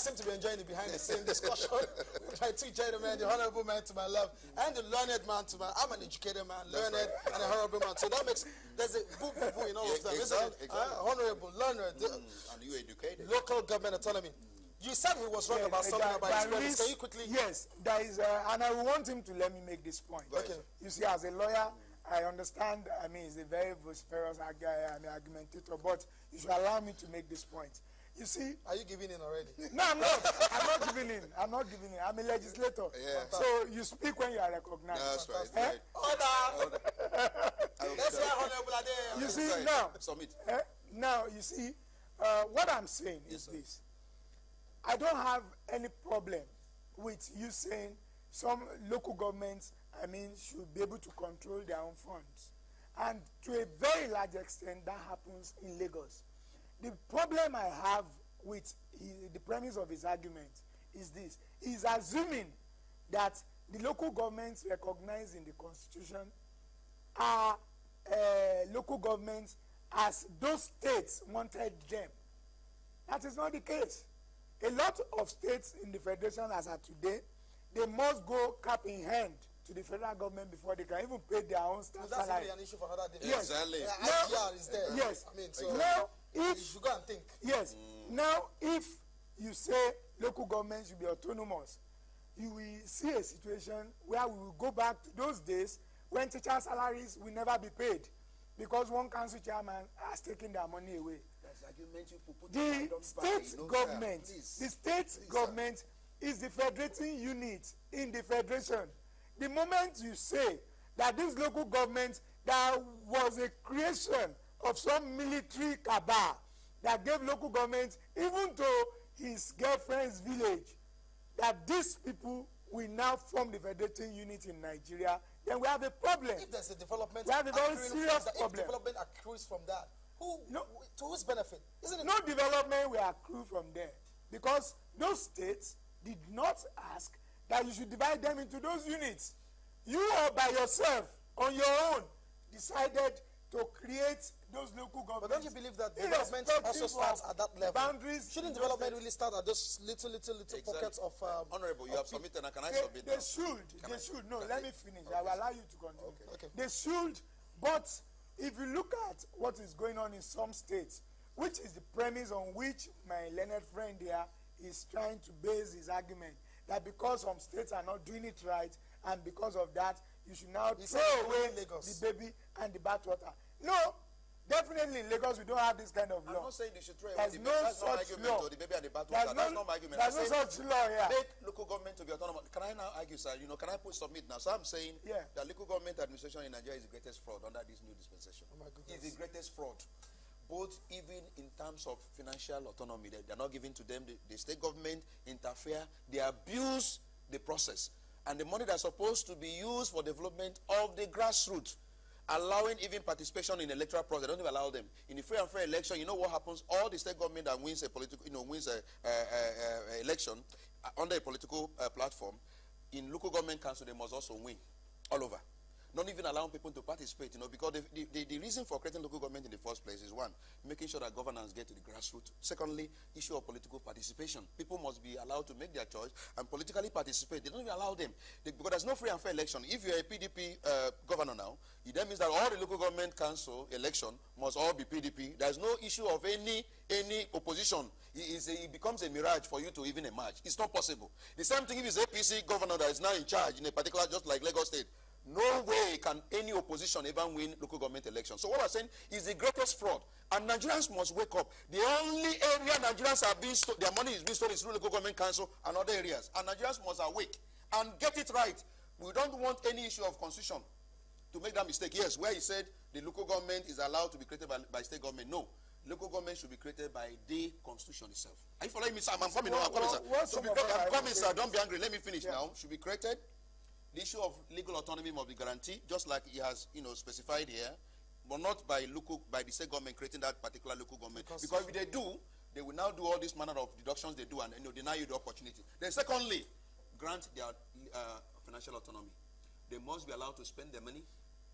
seem to be enjoying the behind-the-scenes discussion with my two gentlemen, the honorable man to my left and the learned man to my. I'm an educated man, learned and a honorable man. So that makes there's a boo boo boo in all of them, isn't it? Exactly. Honorable, learned, and you educated. Local government autonomy. You said he was wrong about something about his brothers. Can you quickly? Yes, there is, and I want him to let me make this point. Okay. You see, as a lawyer, I understand. I mean, he's a very vociferous guy and argumentator, but you should allow me to make this point. You see, are you giving in already? No, I'm not. I'm not giving in. I'm not giving in. I'm a legislator. Yeah. So you speak when you are recognized. That's right. Eh? Right. Order. Let's hear Honorable Ade. You see, now, submit. Now, you see, what I'm saying is this. I don't have any problem with you saying some local governments, I mean, should be able to control their own funds. And to a very large extent, that happens in Lagos. The problem I have with the premise of his argument is this. He's assuming that the local governments recognized in the Constitution are local governments as those states wanted them. That is not the case. A lot of states in the federation as of today, they must go cap in hand to the federal government before they can even pay their own staff salary. That's really an issue for another day. Yes. Exactly. IGR is there. Yes. I mean, so now, you should go and think. Yes. Now, if you say local governments should be autonomous, you will see a situation where we will go back to those days when teacher salaries will never be paid because one council chairman has taken their money away. The state government, the state government is the federating unit in the federation. The moment you say that this local government, there was a creation of some military cabal that gave local government, even to his girlfriend's village, that these people will now form the federating unit in Nigeria, then we have a problem. If there's a development, we have a very serious problem. If development accrues from that, to whose benefit? Isn't it? No development will accrue from there because those states did not ask that you should divide them into those units. You all by yourself, on your own, decided to create those local governments. But don't you believe that development also starts at that level? Boundaries. Shouldn't development really start at those little exactly. pockets of... Honorable, you have submitted, and can I submit They should. No, let me finish. I will allow you to continue. Okay. They should, but if you look at what is going on in some states, which is the premise on which my learned friend here is trying to base his argument, that because some states are not doing it right, and because of that, you should now throw away the baby and the bathwater. No, definitely in Lagos we don't have this kind of law. I'm not saying they should throw away the baby. That's not my argument, or the baby and the bathwater. That's not my argument. There's no such law here. Make local government to be autonomous. Can I now argue, sir? Can I submit now? So I'm saying that local government administration in Nigeria is the greatest fraud under this new dispensation. Oh my goodness. It's the greatest fraud. Both even in terms of financial autonomy, they're not giving to them. The state government interfere. They abuse the process. And the money that's supposed to be used for development of the grassroots, allowing even participation in electoral process, they don't even allow them. In a free and fair election, you know what happens? All the state government that wins a political, wins a election under a political platform, in local government council, they must also win all over. Not even allowing people to participate, because the reason for creating local government in the first place is one, making sure that governance get to the grassroots. Secondly, issue of political participation. People must be allowed to make their choice and politically participate. They don't even allow them because there's no free and fair election. If you're a PDP governor now, that means that all the local government council election must all be PDP. There's no issue of any opposition. It becomes a mirage for you to even emerge. It's not possible. The same thing if it's APC governor that is now in charge in a particular, just like Lagos State. No way can any opposition ever win local government elections. So what I'm saying is the greatest fraud. And Nigerians must wake up. The only area Nigerians are being stolen, their money is being stolen is through local government council and other areas. And Nigerians must awake and get it right. We don't want any issue of constitution to make that mistake. Yes, where he said the local government is allowed to be created by state government. No. Local government should be created by the constitution itself. Are you following me, sir? I'm coming now. I'm coming, sir. Don't be angry. Let me finish now. Should be created. The issue of legal autonomy must be guaranteed, just like he has, specified here, but not by the state government creating that particular local government. Because if they do, they will now do all this manner of deductions they do and deny you the opportunity. Then secondly, grant their financial autonomy. They must be allowed to spend their money.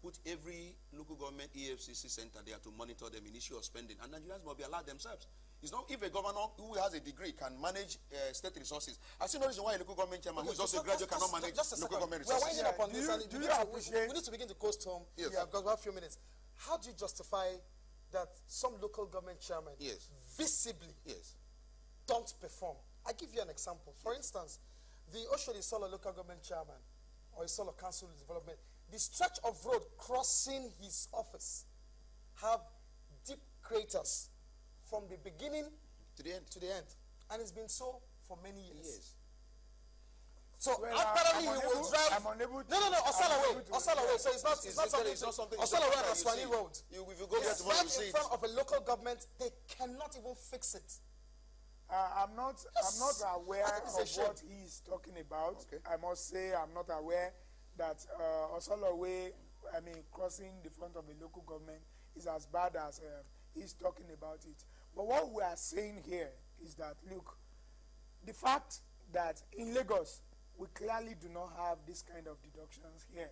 Put every local government EFCC center there to monitor them in issue of spending. And Nigerians must be allowed themselves. It's not if a governor who has a degree can manage state resources. I see no reason why a local government chairman who is also a graduate cannot manage local government We're resources. winding up on this, and we need to begin to coast home. Yes. Yeah, because we have a few minutes. How do you justify that some local government chairmen visibly don't perform? I give you an example. For instance, the Oshodi Solo local government chairman or Solo council development, the stretch of road crossing his office have deep craters from the beginning to the end. And it's been so for many years. Yes. So Well, apparently he will drive. I'm unable to. No, Osala way. So it's not something. It's not something. Osala way and Aswani Road. If you go there tomorrow, you Right see in it. front of a local government, they cannot even fix it. I'm not aware I think it's a of shame. what he is talking about. Okay. I must say I'm not aware that Osoloway, crossing the front of a local government is as bad as he's talking about it. But what we are saying here is that, look, the fact that in Lagos, we clearly do not have this kind of deductions here.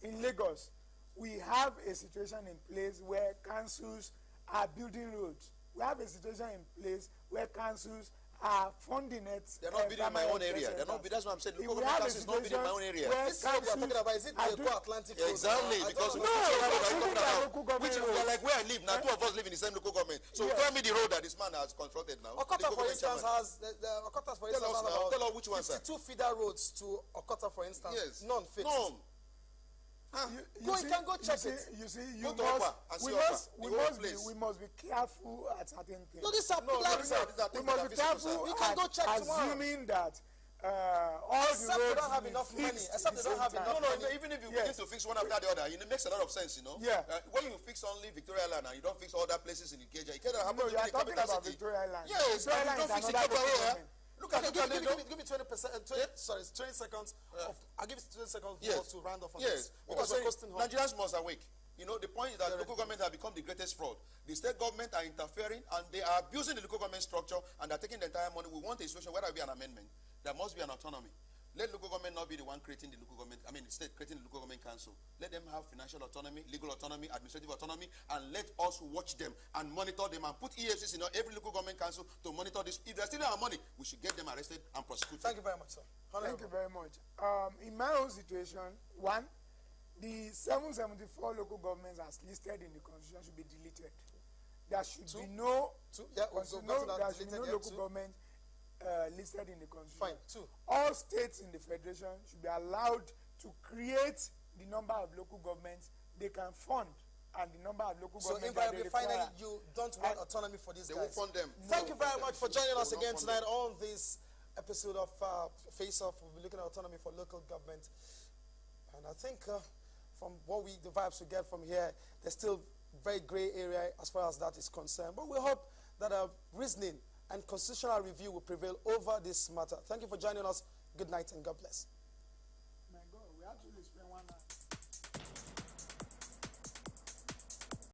In Lagos, we have a situation in place where councils are building roads. We have a situation in place where councils are funding it. They're not building in my own area. They're not. That's what I'm saying. Local government council is not building in my own area. This is what we are talking about. Is it the Eko Atlantic Road? Exactly, because which like where I live now, two of us live in the same local government. So tell me the road that this man has constructed now. Okota, for instance, has Okota, for instance, has about tell us which one, sir. 52 feeder roads to Okota, for instance. Yes. None fixed. None. You can go check it. We must be careful at certain things. No, these are We must be careful We can go check tomorrow. assuming that all Except the they roads don't have will enough be money. fixed Except they don't have at the enough same time. No, even if you begin to fix one after the other, it makes a lot of sense, Yeah. When you fix only Victoria Land and you don't fix other places in Ikeja happens No, to you be are the talking capital about city. Victoria Island. Yes, Victoria and you Island don't is fix another Ikeja here. government. Look at Give me 20 seconds. I'll give you 20 seconds more to round off on this. Because we're coasting home. Nigerians must awake. The point is that local government have become the greatest fraud. The state government are interfering and they are abusing the local government structure and they're taking the entire money. We want a situation where there will be an amendment. There must be an autonomy. Let local government not be the one creating the local government, the state creating the local government council. Let them have financial autonomy, legal autonomy, administrative autonomy, and let us watch them and monitor them and put EFCs in every local government council to monitor this. If they're stealing our money, we should get them arrested and prosecuted. Thank you very much, sir. Thank you very much. In my own situation, one, the 774 local governments as listed in the constitution should be deleted. There should be no local government listed in the constitution. Fine. Two. All states in the federation should be allowed to create the number of local governments they can fund and the number of local governments that they require. Finally, you don't want autonomy for these They guys. won't fund them. Thank you very much for joining us They will again not fund tonight them. on this episode of Face Off. We'll be looking at autonomy for local government. And I think from the vibes we get from here, there's still very gray area as far as that is concerned. But we hope that reasoning and constitutional review will prevail over this matter. Thank you for joining us. Good night and God bless. My God, we actually spent 1 hour.